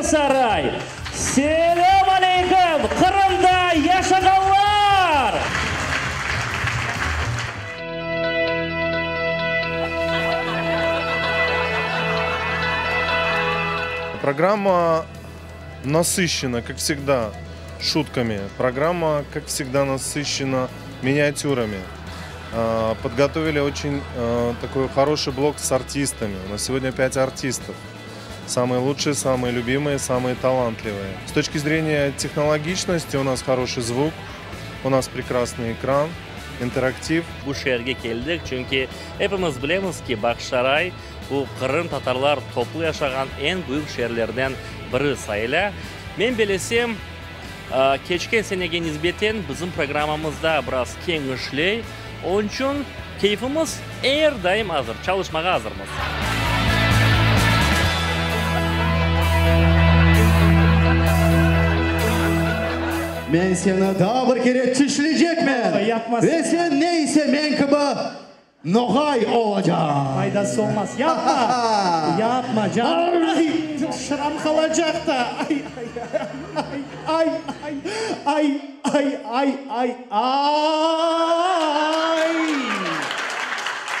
Сарай. Селам алейкум, Кырымда яшаганлар! Программа насыщена, как всегда, шутками. Программа, как всегда, насыщена миниатюрами. Подготовили очень такой хороший блок с артистами. У нас сегодня 5 артистов. Самые лучшие, самые любимые, самые талантливые. С точки зрения технологичности у нас хороший звук, у нас прекрасный экран, интерактив. Bu şehirge geldik çünkü hepimiz bilemiz ki Бахчисарай bu Kırım Tatarlar toplu yaşagan en büyük şehirlerden biri sayıla. Men bilesem keçken senege nisbeten bizim programmamızda biraz kengişli. Onun için keyfimiz her daim hazır. Çalışmaga hazırmız. Men seni daha bir kere çişleyecekmen. Yapmaz. Ve sen neyse men gibi Nogay olacağım. Faydası olmaz. Yapma. Yapma canım. Ay, şıram kalacak da. Ay, ay, ay, ay, ay, ay, ay.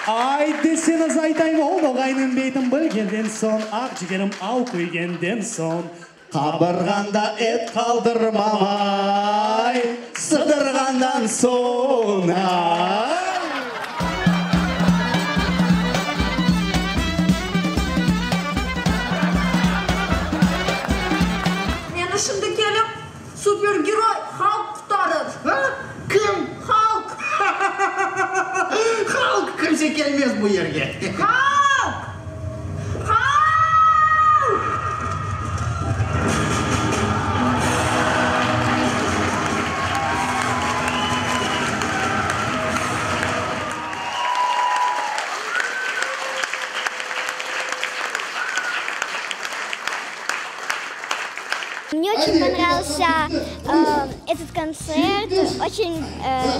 Ay deseniz aytayım o Nogay'nın beytim bilgenden son, akciğerim av koygenden son. Kabırganda et kaldırmamay, sıdırgandan sonra. Meni şimdi kelip süpergiroy Hulk kurtarır. Kim? Hulk. Halk kimse gelmez bu yerge. Hulk. Hulk. Мне очень понравился этот концерт, очень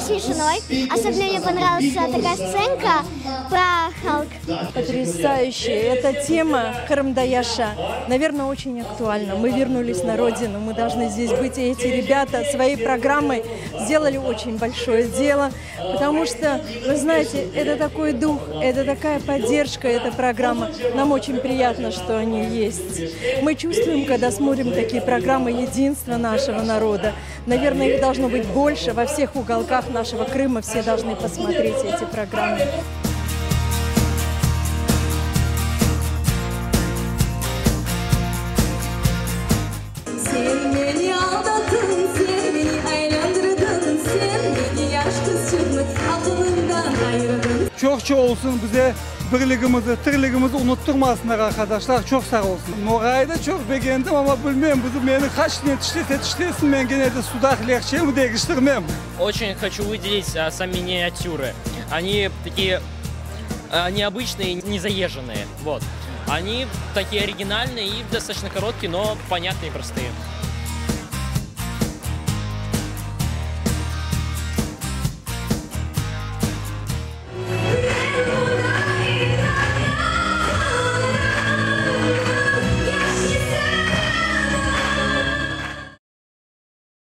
смешной. Особенно мне понравилась такая сценка про Халк. Потрясающе. Эта тема Кырымда-Яша, наверное, очень актуальна. Мы вернулись на родину, мы должны здесь быть. И эти ребята своей программой сделали очень большое дело, потому что, вы знаете, это такой дух, это такая поддержка, эта программа. Нам очень приятно, что они есть. Мы чувствуем, когда смотрим такие программы, единства нашего народа. Наверное, их должно быть больше. Во всех уголках нашего Крыма все должны посмотреть эти программы. Çok olsun bize birliğimizi, tirliğimizi unutturmasınlar arkadaşlar. Çok sağ olsun. Nogay'ı da çok beğendim ama bilmem beni kaç yetiştirsin ben gene de sudak lehçemi değiştirmem. Очень хочу выделить сами миниатюры. Они такие необычные, незаезженные. Вот. Они такие оригинальные и достаточно короткие, но понятные и простые.